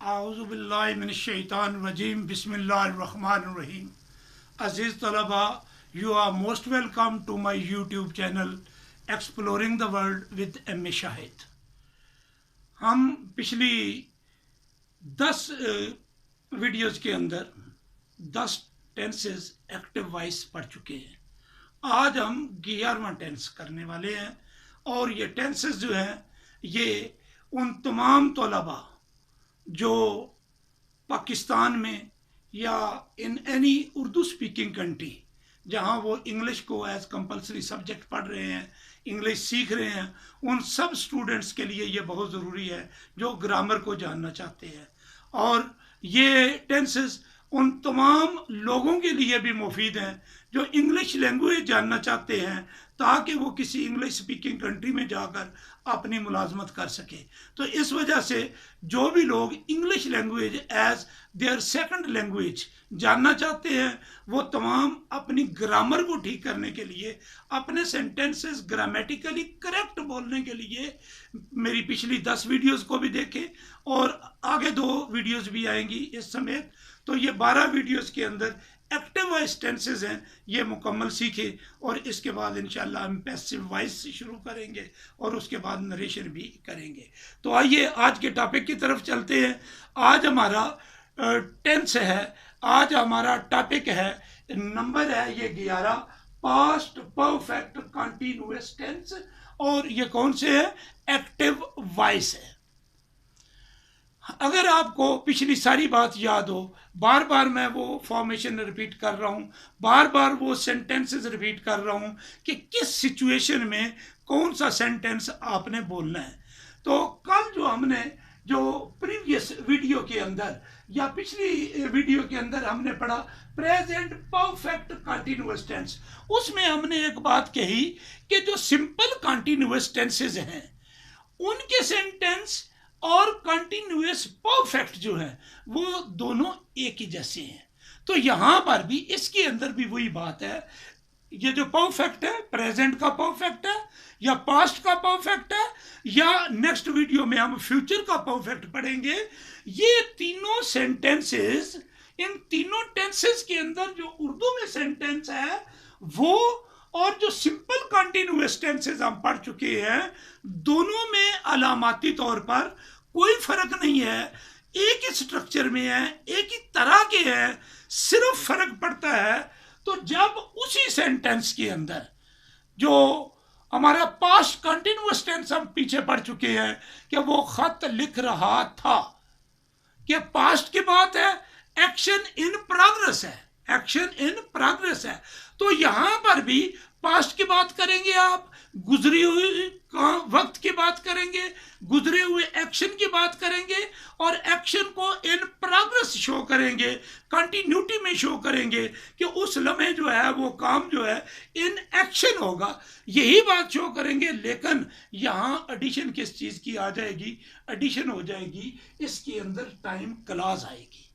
Auzubillahiminesh-shaytanir-rajim. Bismillahir-rahmanir-rahim. Aziz Talaba, you are most welcome to my YouTube channel Exploring the World with M. Shahid. हम पिछली 10 videos के अंदर 10 tenses active voice पढ़ चुके हैं। आज हम 11वां टेंस करने वाले हैं और ये टेंसेस जो हैं ये उन तमाम तलबा जो पाकिस्तान में या in any Urdu speaking country जहाँ वो इंग्लिश को एज कंपलसरी सब्जेक्ट पढ़ रहे हैं, इंग्लिश सीख रहे हैं, उन सब स्टूडेंट्स के लिए ये बहुत ज़रूरी है जो ग्रामर को जानना चाहते हैं। और ये टेंसेस उन तमाम लोगों के लिए भी मुफीद हैं जो इंग्लिश लैंग्वेज जानना चाहते हैं ताकि वो किसी इंग्लिश स्पीकिंग कंट्री में जाकर अपनी मुलाजमत कर सके। तो इस वजह से जो भी लोग English language as their second language जानना चाहते हैं वो तमाम अपनी ग्रामर को ठीक करने के लिए, अपने सेंटेंसेस ग्रामेटिकली करेक्ट बोलने के लिए मेरी पिछली 10 वीडियोस को भी देखें और आगे 2 वीडियोस भी आएंगी इस समेत। तो ये 12 वीडियोस के अंदर एक्टिव वॉइस टेंसेस हैं, ये मुकम्मल सीखें और इसके बाद इंशाल्लाह हम पैसिव वॉइस से शुरू करेंगे और उसके बाद नरेशन भी करेंगे। तो आइए आज के टॉपिक की तरफ चलते हैं। आज हमारा टेंस है, आज हमारा टॉपिक है, नंबर है ये 11, पास्ट परफेक्ट कंटिन्यूअस टेंस। और ये कौन से है? एक्टिव वॉइस है। अगर आपको पिछली सारी बात याद हो, बार बार मैं वो फॉर्मेशन रिपीट कर रहा हूँ, बार बार वो सेंटेंसेस रिपीट कर रहा हूँ कि किस सिचुएशन में कौन सा सेंटेंस आपने बोलना है। तो कल जो हमने जो प्रीवियस वीडियो के अंदर या पिछली वीडियो के अंदर हमने पढ़ा प्रेजेंट परफेक्ट कंटिन्यूअस टेंस, उसमें हमने एक बात कही कि जो सिंपल कंटिन्यूअस टेंसेस हैं उनके सेंटेंस और कंटिन्यूअस परफेक्ट जो है वो दोनों एक ही जैसे हैं। तो यहां पर भी इसके अंदर भी वही बात है, ये जो परफेक्ट है प्रेजेंट का परफेक्ट है या पास्ट का परफेक्ट है या नेक्स्ट वीडियो में हम फ्यूचर का परफेक्ट पढ़ेंगे। ये तीनों सेंटेंसेस, इन तीनों टेंसेस के अंदर जो उर्दू में सेंटेंस है वो और जो सिंपल कंटिन्यूअस टेंसेस हम पढ़ चुके हैं दोनों में अलामाती तौर पर कोई फर्क नहीं है, एक ही स्ट्रक्चर में है, एक ही तरह के हैं। सिर्फ फर्क पड़ता है तो जब उसी सेंटेंस के अंदर जो हमारा पास्ट कंटिन्यूअस टेंस हम पीछे पढ़ चुके हैं कि वो खत लिख रहा था, कि पास्ट की बात है, एक्शन इन प्रोग्रेस है, एक्शन इन प्रोग्रेस है। तो यहां पर भी पास्ट की बात करेंगे, आप गुजरी हुई वक्त की बात करेंगे, गुजरे हुए एक्शन की बात करेंगे और एक्शन को इन प्रोग्रेस शो करेंगे, कंटिन्यूटी में शो करेंगे कि उस लम्हे जो है वो काम जो है इन एक्शन होगा, यही बात शो करेंगे। लेकिन यहाँ एडिशन किस चीज़ की आ जाएगी? एडिशन हो जाएगी, इसके अंदर टाइम क्लॉज आएगी।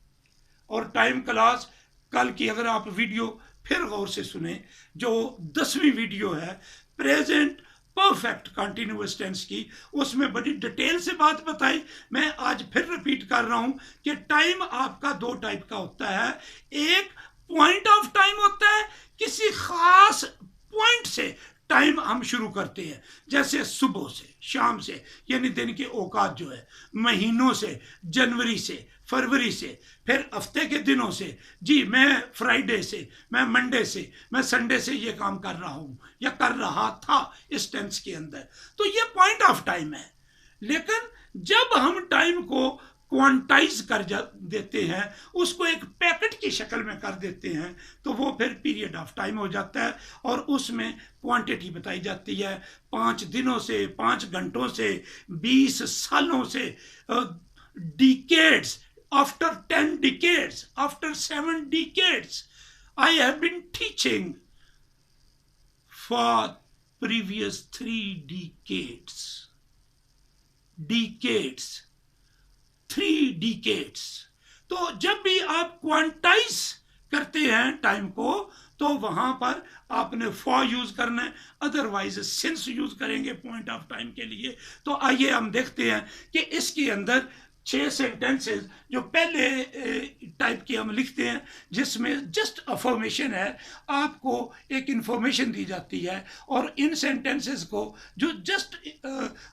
और टाइम क्लॉज कल की अगर आप वीडियो फिर गौर से सुने, जो 10वीं वीडियो है प्रेजेंट परफेक्ट कंटिन्यूअस टेंस की, उसमें बड़ी डिटेल से बात बताई। मैं आज फिर रिपीट कर रहा हूं कि टाइम आपका 2 टाइप का होता है। एक पॉइंट ऑफ टाइम होता है, किसी खास पॉइंट से टाइम हम शुरू करते हैं, जैसे सुबह से, शाम से, यानी दिन के औकात जो है, महीनों से, जनवरी से, फरवरी से, फिर हफ्ते के दिनों से, जी मैं फ्राइडे से, मैं मंडे से, मैं संडे से ये काम कर रहा हूँ या कर रहा था इस टेंस के अंदर। तो ये पॉइंट ऑफ टाइम है। लेकिन जब हम टाइम को क्वांटाइज कर देते हैं, उसको एक पैकेट की शक्ल में कर देते हैं, तो वो फिर पीरियड ऑफ टाइम हो जाता है और उसमें क्वांटिटी बताई जाती है। 5 दिनों से, 5 घंटों से, 20 सालों से, decades, after 10 decades, after 7 decades, I have been teaching for previous 3 decades. Decades, 3 decades. तो जब भी आप क्वांटाइज करते हैं टाइम को तो वहां पर आपने फॉर यूज करना है, अदरवाइज सिंस यूज करेंगे पॉइंट ऑफ टाइम के लिए। तो आइए हम देखते हैं कि इसके अंदर 6 सेंटेंसेस जो पहले टाइप की हम लिखते हैं, जिसमें जस्ट अफर्मेशन है, आपको एक इंफॉर्मेशन दी जाती है, और इन सेंटेंसेस को जो जस्ट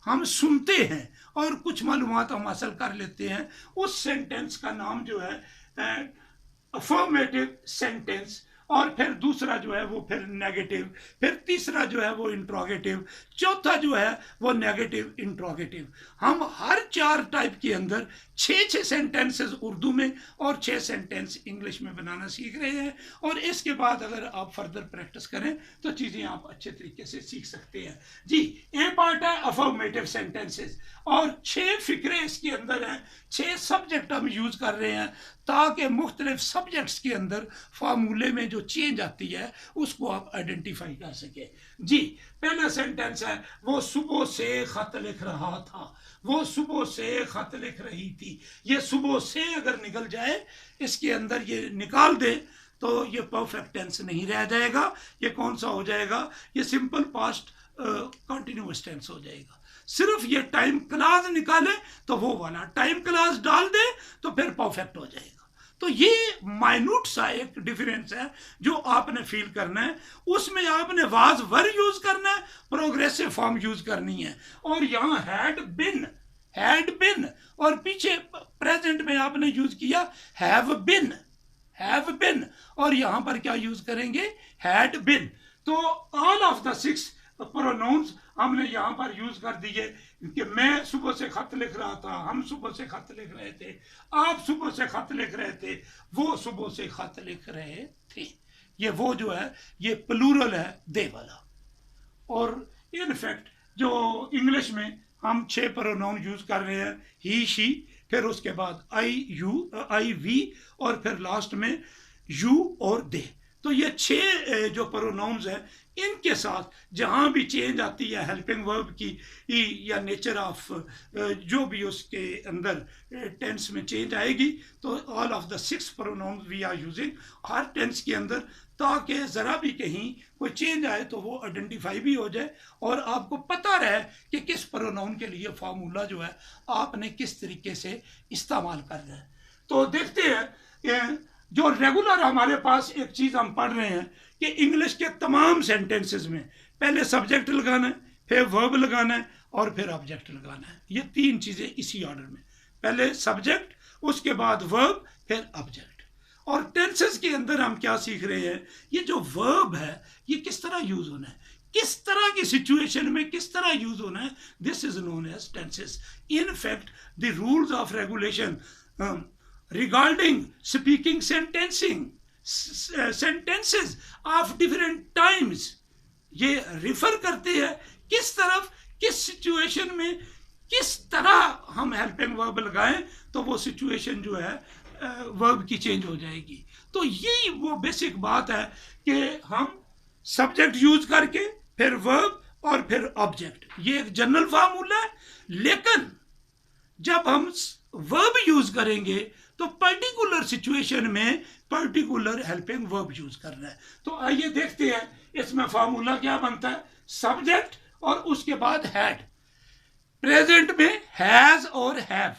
हम सुनते हैं और कुछ मालूमात हम हासिल कर लेते हैं, उस सेंटेंस का नाम जो है अफर्मेटिव सेंटेंस, और फिर दूसरा जो है वो फिर नेगेटिव, फिर तीसरा जो है वो इंट्रोगेटिव, चौथा जो है वो नेगेटिव इंट्रोगेटिव। हम हर 4 टाइप के अंदर 6 सेंटेंसेस उर्दू में और 6 सेंटेंस इंग्लिश में बनाना सीख रहे हैं, और इसके बाद अगर आप फर्दर प्रैक्टिस करें तो चीज़ें आप अच्छे तरीके से सीख सकते हैं। जी, ए पार्ट है अफर्मेटिव सेंटेंसेस, और 6 फिक्रे इसके अंदर हैं, 6 सब्जेक्ट हम यूज़ कर रहे हैं ताकि मुख्तलिफ सब्जेक्ट्स के अंदर फार्मूले में जो चेंज आती है उसको आप आइडेंटिफाई कर सके। जी, पहला सेंटेंस है वो सुबह से खत लिख रहा था, वो सुबह से खत लिख रही थी। ये सुबह से अगर निकल जाए, इसके अंदर ये निकाल दे तो ये परफेक्ट टेंस नहीं रह जाएगा, ये कौन सा हो जाएगा, ये सिंपल पास्ट कंटिन्यूअस टेंस हो जाएगा। सिर्फ ये टाइम क्लास निकाले तो वो वाला, टाइम क्लास डाल दे तो फिर परफेक्ट हो जाएगा। तो ये माइन्यूट सा एक डिफरेंस है जो आपने फील करना है। उसमें आपने वाज वर यूज करना है, प्रोग्रेसिव फॉर्म यूज करनी है, और यहाँ हैड बिन, और पीछे प्रेजेंट में आपने यूज किया हैव बिन, और यहाँ पर क्या यूज करेंगे, हैड बिन। तो ऑल ऑफ द 6 प्रोनाउंस हमने यहाँ पर यूज कर दिए कि मैं सुबह से खत लिख रहा था, हम सुबह से खत लिख रहे थे, आप सुबह से खत लिख रहे थे, वो सुबह से खत लिख रहे थे। ये वो जो है ये प्लूरल है दे वाला। और इनफैक्ट जो इंग्लिश में हम 6 प्रोनाउन यूज कर रहे हैं, ही शी, फिर उसके बाद आई वी, और फिर लास्ट में यू और दे। तो ये 6 जो प्रोनाउंस हैं, इनके साथ जहाँ भी चेंज आती है हेल्पिंग वर्ब की या नेचर ऑफ जो भी उसके अंदर टेंस में चेंज आएगी, तो all of the 6 pronouns we are using हर टेंस के अंदर, ताकि ज़रा भी कहीं कोई चेंज आए तो वो आइडेंटिफाई भी हो जाए और आपको पता रहे कि किस प्रोनाउन के लिए फार्मूला जो है आपने किस तरीके से इस्तेमाल करना है। तो देखते हैं जो रेगुलर हमारे पास एक चीज़ हम पढ़ रहे हैं कि इंग्लिश के तमाम सेंटेंसेस में पहले सब्जेक्ट लगाना है, फिर वर्ब लगाना है, और फिर ऑब्जेक्ट लगाना है। ये 3 चीज़ें इसी ऑर्डर में, पहले सब्जेक्ट, उसके बाद वर्ब, फिर ऑब्जेक्ट। और टेंसेस के अंदर हम क्या सीख रहे हैं, ये जो वर्ब है ये किस तरह यूज होना है, किस तरह की सिचुएशन में किस तरह यूज होना है, this is known as tenses. In fact the rules of regulation regarding speaking sentences of different times, ये रिफर करते हैं किस तरफ, किस सिचुएशन में किस तरह हम हेल्पिंग वर्ब लगाएं तो वो सिचुएशन जो है वर्ब की चेंज हो जाएगी। तो यही वो बेसिक बात है कि हम सब्जेक्ट यूज करके फिर वर्ब और फिर ऑब्जेक्ट, ये एक जनरल फार्मूला है। लेकिन जब हम वर्ब यूज करेंगे तो पर्टिकुलर सिचुएशन में पर्टिकुलर हेल्पिंग वर्ब यूज करना है। तो आइए देखते हैं इसमें फार्मूला क्या बनता है। सब्जेक्ट और उसके बाद हैड। प्रेजेंट में हैज और हैव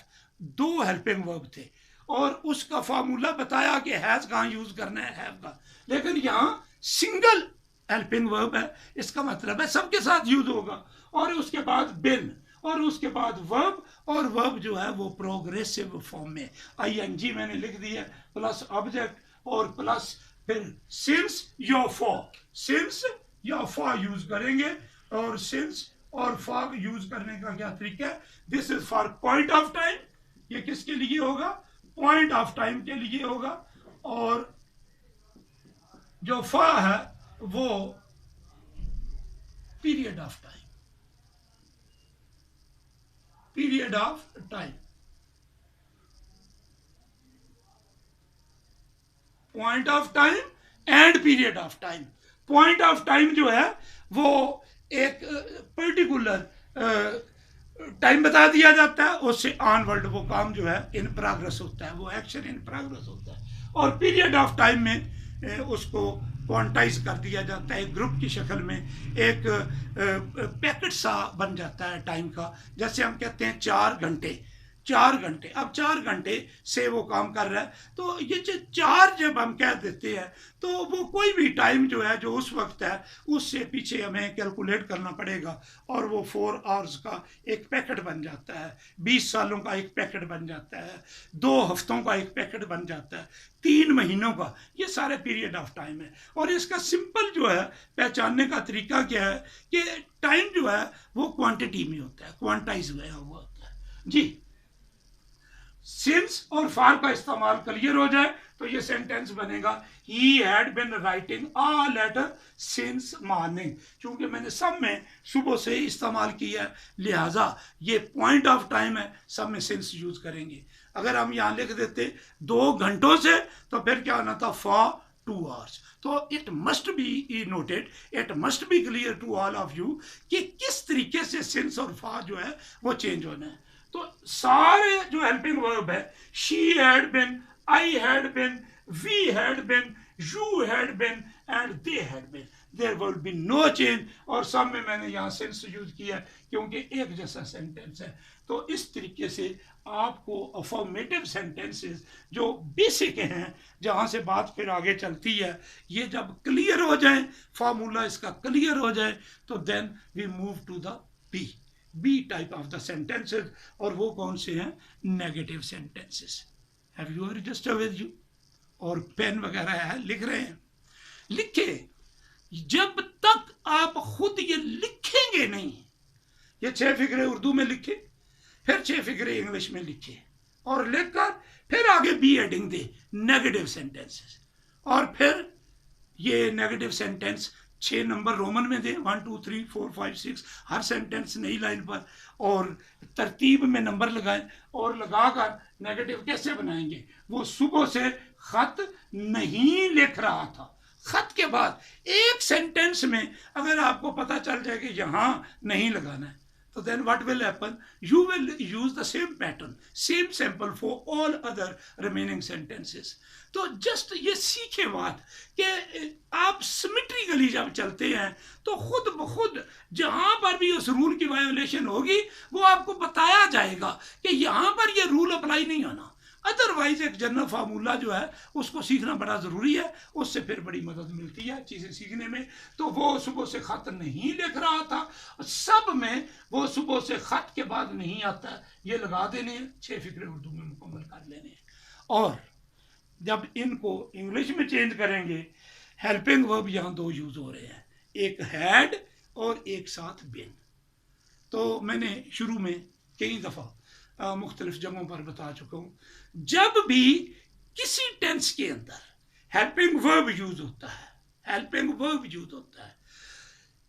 2 हेल्पिंग वर्ब थे, और उसका फार्मूला बताया कि हैज कहाँ यूज करना है, हैव का। लेकिन यहाँ सिंगल हेल्पिंग वर्ब है, इसका मतलब है सबके साथ यूज होगा। और उसके बाद बिन, और उसके बाद वर्ब, और वर्ब जो है वो प्रोग्रेसिव फॉर्म में आईएनजी मैंने लिख दिया, प्लस ऑब्जेक्ट और प्लस फिर सिंस या फॉर। सिंस या फॉर यूज करेंगे, और सिंस और फॉर यूज करने का क्या तरीका है, this is for point of time, ये किसके लिए होगा, पॉइंट ऑफ टाइम के लिए होगा। और जो फॉर है वो period of time, period of time, point of time and period of time. Point of time जो है वो एक पर्टिकुलर टाइम बता दिया जाता है, उससे ऑनवर्ड वो काम जो है इन प्रोग्रेस होता है, वो एक्शन इन प्रोग्रेस होता है। और पीरियड ऑफ टाइम में उसको क्वांटाइज कर दिया जाता है, ग्रुप की शक्ल में एक पैकेट सा बन जाता है टाइम का। जैसे हम कहते हैं 4 घंटे, 4 घंटे, अब 4 घंटे से वो काम कर रहा है। तो ये जो 4 जब हम कह देते हैं तो वो कोई भी टाइम जो है जो उस वक्त है उससे पीछे हमें कैलकुलेट करना पड़ेगा और वो 4 आवर्स का एक पैकेट बन जाता है, 20 सालों का एक पैकेट बन जाता है, 2 हफ्तों का एक पैकेट बन जाता है, 3 महीनों का, ये सारे पीरियड ऑफ टाइम है। और इसका सिंपल जो है पहचानने का तरीका क्या है कि टाइम जो है वो क्वांटिटी में होता है, क्वांटाइज हुआ होता है जी। सिंस और फॉर का इस्तेमाल क्लियर हो जाए तो ये सेंटेंस बनेगा he had been writing a letter since morning। क्योंकि मैंने सब में सुबह से इस्तेमाल किया है, लिहाजा ये पॉइंट ऑफ टाइम है, सब में सिंस यूज करेंगे। अगर हम यहाँ लिख देते 2 घंटों से तो फिर क्या होना था for 2 hours। तो it must be noted, it must be clear to all of you कि किस तरीके से सिंस और फॉर जो है वो चेंज होना है। तो सारे जो हेल्पिंग वर्ब है, she had been, I had been, we had been, you had been and they had been, there will be no change. और सब में मैंने यहाँ सिंस यूज किया क्योंकि एक जैसा सेंटेंस है। तो इस तरीके से आपको अफर्मेटिव सेंटेंसेस जो बेसिक हैं, जहाँ से बात फिर आगे चलती है, ये जब क्लियर हो जाए, फार्मूला इसका क्लियर हो जाए, तो then we move to the B type of the sentences. और वो कौन से हैं? Negative sentences. Have you register with you? और पेन वगैरह है, लिख रहे हैं? लिखे। जब तक आप खुद ये लिखेंगे नहीं, ये 6 फिक्रे उर्दू में लिखे, फिर 6 फिक्रे इंग्लिश में लिखे, और लिखकर फिर आगे be adding they negative sentences, और फिर ये नेगेटिव सेंटेंस 6 नंबर रोमन में दे, 1 2 3 4 5 6, हर सेंटेंस नई लाइन पर, और तरतीब में नंबर लगाएं, और लगाकर नेगेटिव कैसे बनाएंगे? वो सुबह से खत नहीं लिख रहा था, खत के बाद एक सेंटेंस में अगर आपको पता चल जाए कि यहाँ नहीं लगाना है, तो then what will happen? You will use the same pattern, same sample for all other remaining sentences। तो जस्ट ये सीखे बात कि आप सिमेट्रिकली जब चलते हैं तो खुद ब खुद जहां पर भी उस रूल की वायोलेशन होगी वो आपको बताया जाएगा कि यहाँ पर ये रूल अप्लाई नहीं होना। अदरवाइज एक जनरल फार्मूला जो है उसको सीखना बड़ा ज़रूरी है, उससे फिर बड़ी मदद मिलती है चीज़ें सीखने में। तो वो सुबह से ख़त नहीं लिख रहा था, सब में वो सुबह से ख़त के बाद नहीं आता, ये लगा देने हैं, 6 फिक्रे उर्दू में मुकम्मल कर लेने हैं। और जब इनको इंग्लिश में चेंज करेंगे, हेल्पिंग वर्ब यहाँ 2 यूज़ हो रहे हैं, एक हैड और एक साथ बिन। तो मैंने शुरू में कई दफ़ा मुख्तलिफ जगहों पर बता चुका हूँ, जब भी किसी टेंस के अंदर हेल्पिंग वर्ब यूज होता है, हेल्पिंग वर्ब यूज होता है,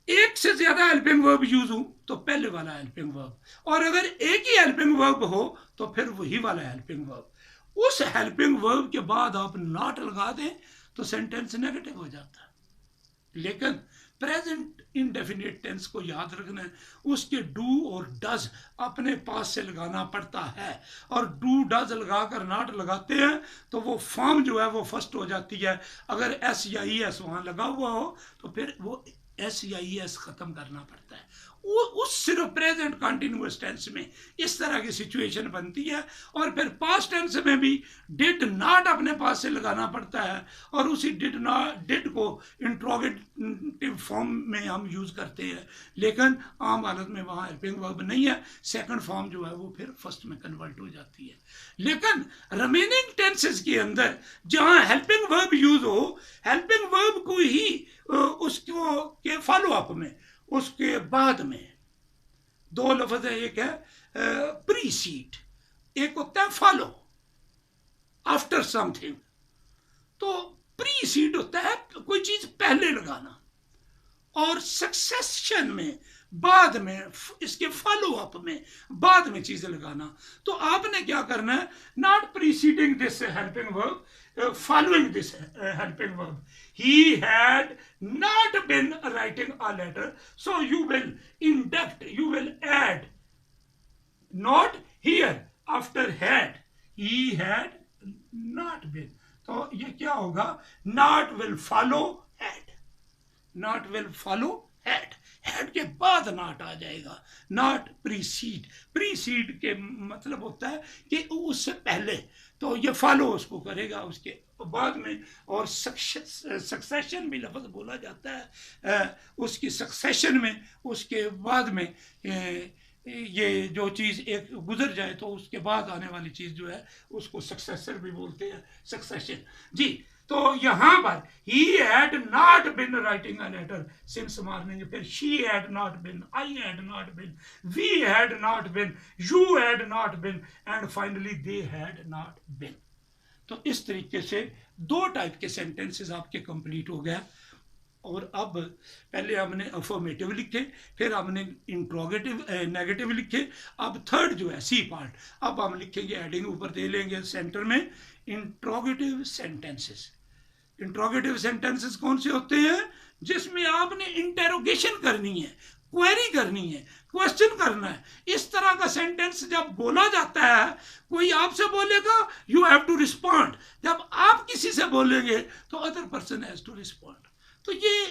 एक से ज्यादा हेल्पिंग वर्ब यूज हो तो पहले वाला हेल्पिंग वर्ब, और अगर एक ही हेल्पिंग वर्ब हो तो फिर वही वाला हेल्पिंग वर्ब। उस हेल्पिंग वर्ब के बाद आप नॉट लगा दें तो सेंटेंस नेगेटिव हो जाता है। लेकिन प्रेजेंट इंडेफिनिट टेंस को याद रखना है, उसके डू और डज अपने पास से लगाना पड़ता है, और डू डज लगाकर नॉट लगाते हैं तो वो फॉर्म जो है वो फर्स्ट हो जाती है। अगर एस या ई एस वहाँ लगा हुआ हो तो फिर वो एस या ई एस ख़त्म करना पड़ता है। वो उस सिर्फ प्रेजेंट कंटिन्यूअस टेंस में इस तरह की सिचुएशन बनती है, और फिर पास्ट टेंस में भी डिड नॉट अपने पास से लगाना पड़ता है, और उसी डिड को इंट्रोगेटिव फॉर्म में हम यूज़ करते हैं। लेकिन आम हालत में वहाँ हेल्पिंग वर्ब नहीं है, सेकंड फॉर्म जो है वो फिर फर्स्ट में कन्वर्ट हो जाती है। लेकिन रिमेनिंग टेंसेस के अंदर जहाँ हेल्पिंग वर्ब यूज हो, हेल्पिंग वर्ब को ही उसको के फॉलो अप में, उसके बाद में 2 लफ्ज है, एक है प्रीसीड, एक होता है फॉलो आफ्टर समथिंग। तो प्रीसीड होता है कोई चीज पहले लगाना, और सक्सेशन में बाद में, इसके फॉलो अप में बाद में चीजें लगाना। तो आपने क्या करना है, not preceding this helping verb, following this helping verb. He had not been writing a letter, so you will induct, you will add not here after had. He had not been. तो ये क्या होगा, not will follow had, not will follow had, had के बाद not आ जाएगा, not preceded. Preceded के मतलब होता है कि उससे पहले, तो ये फॉलो उसको करेगा उसके बाद में। और सक्सेशन भी लफ्ज़ बोला जाता है, उसकी सक्सेशन में, उसके बाद में ये जो चीज़ एक गुजर जाए तो उसके बाद आने वाली चीज़ जो है उसको सक्सेसर भी बोलते हैं, सक्सेशन जी। तो यहाँ पर he had not been writing a letter since morning, फिर she had not been, I had not been, we had not been, you had not been, and finally they had not been। तो इस तरीके से दो type के sentences आपके complete हो गया। और अब पहले हमने अफर्मेटिव लिखे, फिर हमने इंट्रोगेटिव नेगेटिव लिखे। अब थर्ड जो है सी पार्ट, अब हम लिखेंगे, हेडिंग ऊपर दे लेंगे सेंटर में, इंट्रोगेटिव सेंटेंसेस। इंट्रोगेटिव सेंटेंसेस कौन से होते हैं? जिसमें आपने इंटेरोगेशन करनी है, क्वेरी करनी है, क्वेश्चन करना है। इस तरह का सेंटेंस जब बोला जाता है, कोई आपसे बोलेगा यू हैव टू रिस्पॉन्ड, जब आप किसी से बोलेंगे तो other person has to respond. तो ये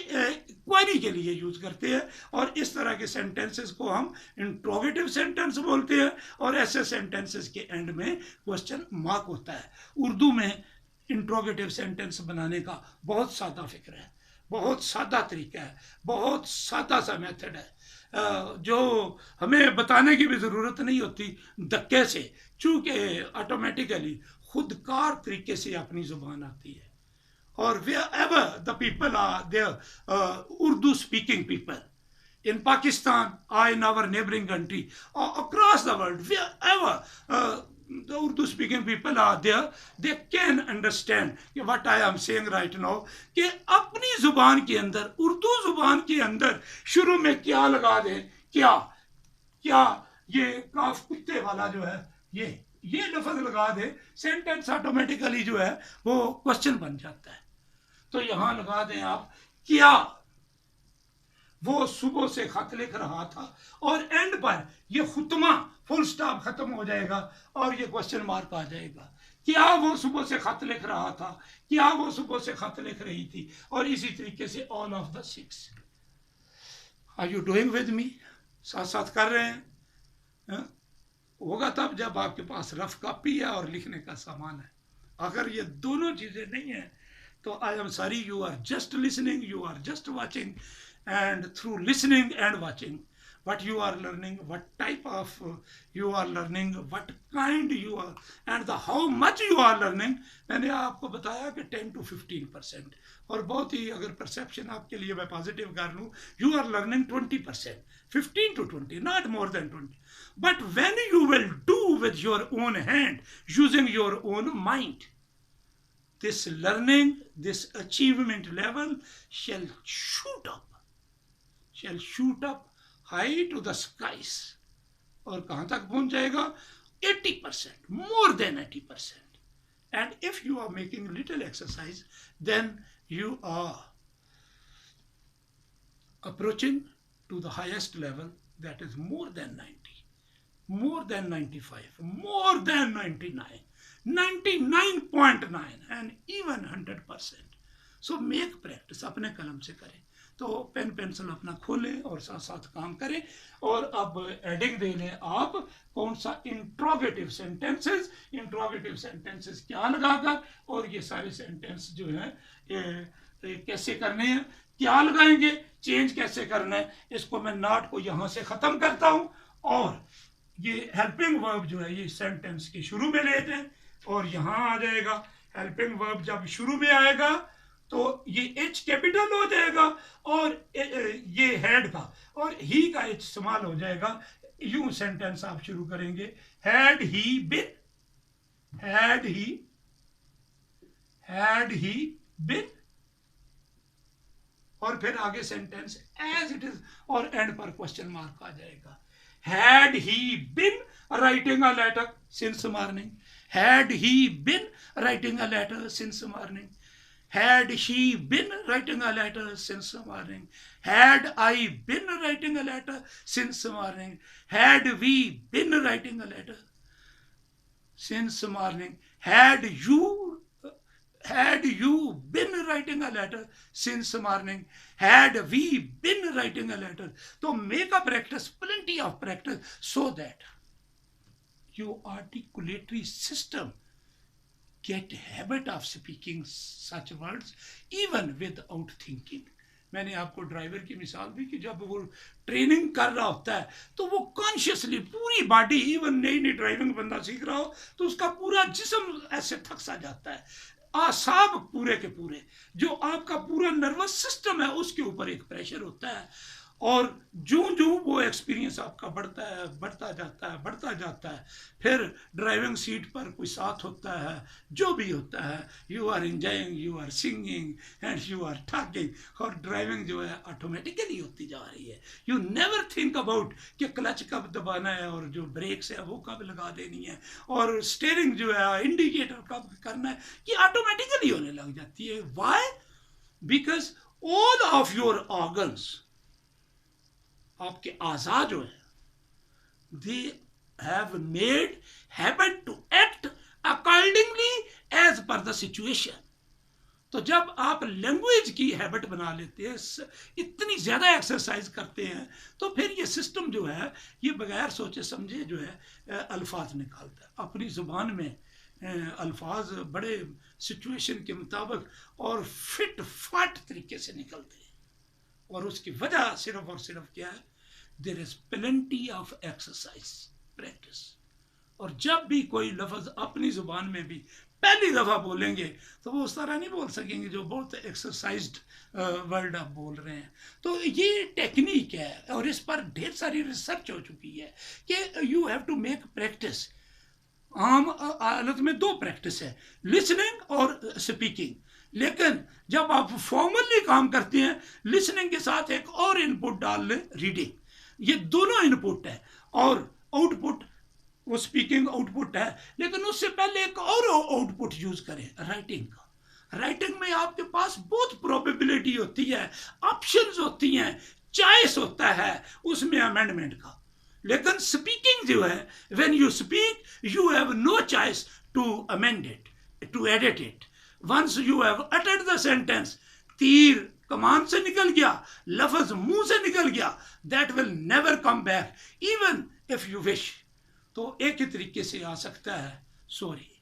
क्वेरी के लिए यूज करते हैं, और इस तरह के सेंटेंसेस को हम इंट्रोगेटिव सेंटेंस बोलते हैं। और ऐसे सेंटेंसेस के एंड में क्वेश्चन मार्क होता है। उर्दू में इंट्रोगेटिव सेंटेंस बनाने का बहुत सादा फिक्र है, बहुत सादा तरीका है, बहुत सादा सा मेथड है, जो हमें बताने की भी ज़रूरत नहीं होती धक्के से, चूँकि ऑटोमेटिकली खुदकार तरीके से अपनी ज़ुबान आती है। और wherever the people are there, Urdu speaking people in Pakistan or in our neighboring country or across the world, wherever the Urdu speaking people are there, they can understand what I am saying right now, कि अपनी जुबान के अंदर, उर्दू जुबान के अंदर शुरू में क्या लगा दें, क्या क्या ये काफ कुत्ते वाला जो है, ये लफ्ज लगा दे, सेंटेंस ऑटोमेटिकली जो है वो क्वेश्चन बन जाता है। तो यहां लगा दें आप, क्या वो सुबह से खत लिख रहा था, और एंड पर ये खुतमा फुल स्टॉप खत्म हो जाएगा और ये क्वेश्चन मार्क आ जाएगा। क्या वो सुबह से खत लिख रहा था, क्या वो सुबह से खत लिख रही थी, और इसी तरीके से all of the six. Are you doing with me? साथ साथ कर रहे हैं? होगा तब जब आपके पास रफ कॉपी है और लिखने का सामान है। अगर ये दोनों चीजें नहीं है तो I am sorry, you are just listening, you are just watching, and through listening and watching, what you are learning, what type of you are learning, what kind you are, and the how much you are learning, मैंने आपको बताया कि 10 to 15%, और बहुत ही अगर perception आपके लिए मैं पॉजिटिव कर लूँ, you are learning 20%, 15 to 20, not more than 20. But when you will do with your own hand, using your own mind, this learning, this achievement level shall shoot up high to the skies. और कहाँ तक पहुँच जाएगा? 80%, more than 80%. And if you are making little exercise, then you are approaching to the highest level, that is more than 90, more than 95, more than 99, 99.9 and even 100%. So make practice, अपने कलम से करें। तो पेन पेंसिल अपना खोलें और साथ साथ काम करें। और अब एडिंग दे लें आप, कौन सा इंट्रोगेटिव सेंटेंसेस, इंट्रोगेटिव सेंटेंसेस क्या लगाकर, और ये सारे सेंटेंस जो है कैसे करने हैं, क्या लगाएंगे, चेंज कैसे करना है, इसको मैं नॉट को यहाँ से ख़त्म करता हूँ। और ये हेल्पिंग वर्ब जो है ये सेंटेंस के शुरू में लेते हैं, और यहाँ आ जाएगा। हेल्पिंग वर्ब जब शुरू में आएगा तो ये एच कैपिटल हो जाएगा, और ये हेड का और ही का एच स्मॉल हो जाएगा। यूं सेंटेंस आप शुरू करेंगे, had he bin, had he बिन, और फिर आगे सेंटेंस एज इट इज, और एंड पर क्वेश्चन मार्क आ जाएगा। Had he been writing a letter since morning? Had he been writing a letter since morning? Had she been writing a letter since morning? Had I been writing a letter since morning? Had we been writing a letter since morning? Had you had you been writing a letter since morning? Had we been writing a letter? So make a practice, plenty of practice, so that your articulatory system get habit of speaking such words even without thinking. मैंने आपको driver की मिसाल दी कि जब वो training कर रहा होता है तो वो कॉन्शियसली पूरी बॉडी, इवन नई नई ड्राइविंग बंदा सीख रहा हो तो उसका पूरा जिस्म ऐसे थक सा जाता है, आसाब पूरे के पूरे, जो आपका पूरा नर्वस सिस्टम है उसके ऊपर एक प्रेशर होता है। और जो जो वो एक्सपीरियंस आपका बढ़ता है, बढ़ता जाता है, बढ़ता जाता है, फिर ड्राइविंग सीट पर कोई साथ होता है, जो भी होता है, you are enjoying, you are singing and you are talking, और ड्राइविंग जो है ऑटोमेटिकली होती जा रही है। यू नेवर थिंक अबाउट कि क्लच कब दबाना है और जो ब्रेक्स है वो कब लगा देनी है और स्टीयरिंग जो है इंडिकेटर कब करना है, ये ऑटोमेटिकली होने लग जाती है। Why? Because all of your organs, आपके आज़ा जो है, they have made habit to act accordingly as per the situation. तो जब आप लैंग्वेज की हैबिट बना लेते हैं, इतनी ज़्यादा एक्सरसाइज करते हैं, तो फिर ये सिस्टम जो है ये बगैर सोचे समझे जो है अल्फाज निकालता है। अपनी ज़ुबान में अल्फाज बड़े सिचुएशन के मुताबिक और फिट फाट तरीके से निकलते हैं। और उसकी वजह सिर्फ और सिर्फ क्या है? There is plenty of exercise, practice. और जब भी कोई लफ्ज़ अपनी ज़ुबान में भी पहली दफ़ा बोलेंगे तो वो उस तरह नहीं बोल सकेंगे जो बहुत एक्सरसाइज्ड वर्ड आप बोल रहे हैं। तो ये टेक्निक है और इस पर ढेर सारी रिसर्च हो चुकी है कि you have to make practice. आम हालत में दो प्रैक्टिस है, लिसनिंग और स्पीकिंग। लेकिन जब आप फॉर्मली काम करते हैं, लिसनिंग के साथ एक और इनपुट डाल लें, रीडिंग। ये दोनों इनपुट है और आउटपुट वो स्पीकिंग आउटपुट है, लेकिन उससे पहले एक और आउटपुट यूज करें, राइटिंग का। राइटिंग में आपके पास बहुत प्रोबेबिलिटी होती है, ऑप्शंस होती हैं, चॉइस होता है उसमें अमेंडमेंट का। लेकिन स्पीकिंग जो है, when you speak you have no choice to amend it, to edit it. Once you have uttered the sentence, तीर कमान से निकल गया, लफ्ज मुंह से निकल गया, that will never come back even if you wish. तो एक ही तरीके से आ सकता है सॉरी।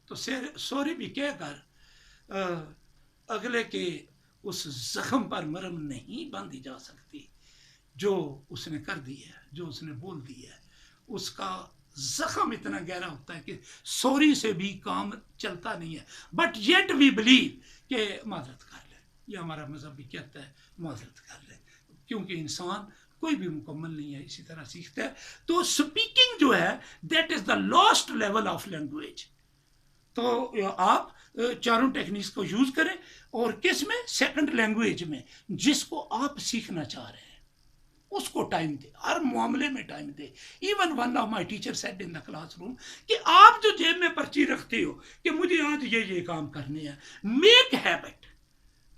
तो सॉरी भी कहकर अगले के उस जख्म पर मरहम नहीं बांधी जा सकती जो उसने कर दी है, जो उसने बोल दी है। उसका जख्म इतना गहरा होता है कि सॉरी से भी काम चलता नहीं है। बट येट वी बिलीव कि माजरत कर ले, ये हमारा मजहब भी कहता है माजरत कर ले, क्योंकि इंसान कोई भी मुकम्मल नहीं है, इसी तरह सीखता है। तो स्पीकिंग जो है that is the last level of language. तो आप चारों टेक्निक्स को यूज करें और किस में? सेकंड लैंग्वेज में, जिसको आप सीखना चाह रहे हैं उसको टाइम दे, हर मामले में time they. Even one of my teacher said in the classroom कि आप जो जेब में पर्ची रखते हो कि मुझे आज ये काम करने हैं, मेक हैबिट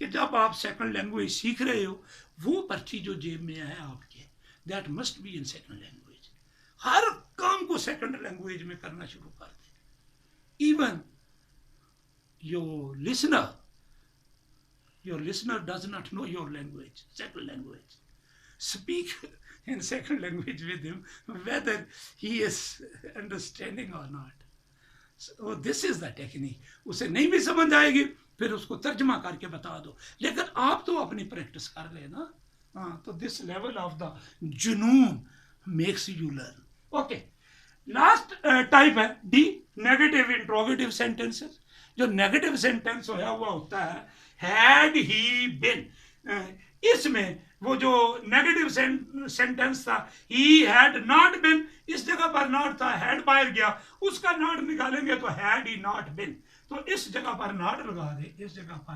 कि जब आप सेकंड लैंग्वेज सीख रहे हो वो पर्ची जो जेब में है आपके, that must be in second language. हर काम को सेकंड लैंग्वेज में करना शुरू कर दे। Even your listener does not know your language, second language, speak in second language with him whether he is understanding or not. So this is the technique. उसे नहीं भी समझ आएगी फिर उसको तर्जमा करके बता दो, लेकिन आप तो अपनी प्रैक्टिस कर लेना। हाँ, तो दिस लेवल ऑफ द जुनून makes you learn. Okay, last type है डी, नेगेटिव इंट्रोगेटिव सेंटेंसेस। जो नेगेटिव सेंटेंस हुआ होता है हैड ही बिन, इसमें वो जो नेगेटिव सेंटेंस था ही हैड नॉट बिन, इस जगह पर नॉट था, हैड बाहर गया, उसका नॉट निकालेंगे तो हैड ही नॉट बिन। तो इस जगह पर नॉट लगा दे, इस जगह पर,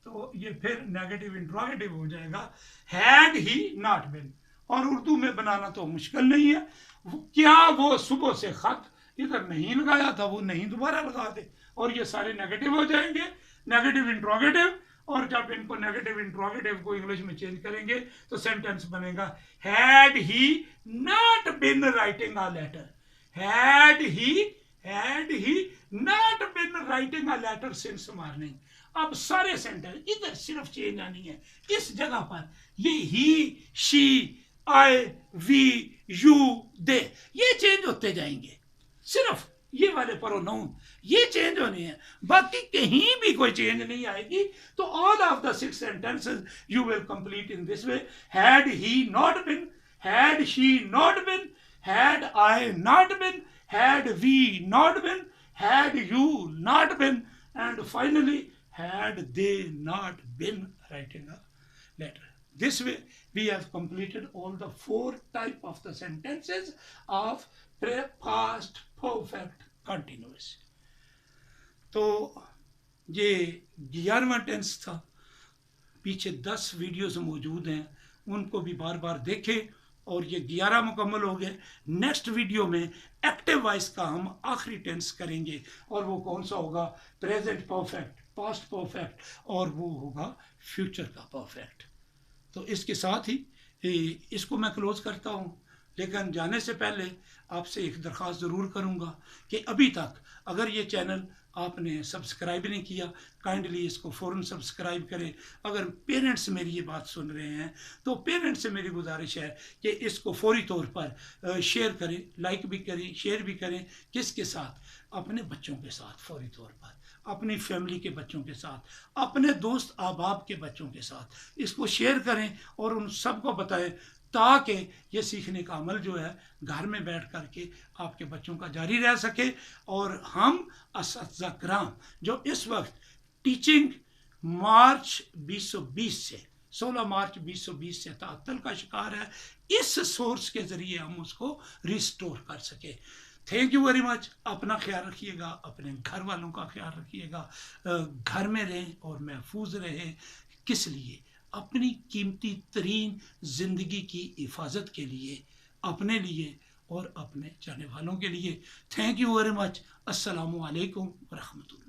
तो ये फिर नेगेटिव इंट्रोगेटिव हो जाएगा, हैड ही नॉट बिन। और उर्दू में बनाना तो मुश्किल नहीं है। क्या वो सुबह से खत इधर नहीं लगाया था, वो नहीं दोबारा लगा दे, और ये सारे नेगेटिव हो जाएंगे, नेगेटिव इंट्रोगेटिव। और जब इनको नेगेटिव इंट्रोगेटिव को इंग्लिश में चेंज करेंगे तो सेंटेंस बनेगा had he not been writing a letter, had he not been writing a letter since morning. अब सारे सेंटेंस इधर सिर्फ चेंज आनी है, इस जगह पर ये ही, शी, आई, वी, यू, दे, ये चेंज होते जाएंगे। सिर्फ ये वाले प्रोनाउन ये चेंज होने हैं, बाकी कहीं भी कोई चेंज नहीं आएगी। तो all of the 6 sentences you will complete in this way. Had he not bin, had she not been, had I not been, had we not been, had you not been, and finally had they not been writing a letter. This way we have completed all the 4 type of the sentences of past perfect continuous. तो ये 11वां tense था। पीछे 10 videos मौजूद हैं, उनको भी बार बार देखें। और ये 11 मुकम्मल हो गए। नेक्स्ट वीडियो में एक्टिव वॉइस का हम आखिरी टेंस करेंगे, और वो कौन सा होगा? प्रेजेंट परफेक्ट, पास्ट परफेक्ट, और वो होगा फ्यूचर का परफेक्ट। तो इसके साथ ही इसको मैं क्लोज करता हूँ, लेकिन जाने से पहले आपसे एक दरख्वास्त ज़रूर करूँगा कि अभी तक अगर ये चैनल आपने सब्सक्राइब नहीं किया, काइंडली इसको फ़ौरन सब्सक्राइब करें। अगर पेरेंट्स मेरी ये बात सुन रहे हैं तो पेरेंट्स से मेरी गुजारिश है कि इसको फौरी तौर पर शेयर करें, लाइक भी करें, शेयर भी करें। किसके साथ? अपने बच्चों के साथ, फौरी तौर पर अपनी फैमिली के बच्चों के साथ, अपने दोस्त अहबाब के बच्चों के साथ इसको शेयर करें और उन सबको बताएं, ताकि ये सीखने का अमल जो है घर में बैठ कर के आपके बच्चों का जारी रह सके। और हम असातिज़ा किराम जो इस वक्त टीचिंग मार्च 2020 से 16 मार्च 2020 से तातल का शिकार है, इस सोर्स के ज़रिए हम उसको रिस्टोर कर सके। Thank you very much. अपना ख्याल रखिएगा, अपने घर वालों का ख्याल रखिएगा, घर में रहें और महफूज रहें। किस लिए? अपनी कीमती तरीन ज़िंदगी की हिफाजत के लिए, अपने लिए और अपने चाहने वालों के लिए। Thank you very much. अस्सलामु अलैकुम व रहमतुल्लाह।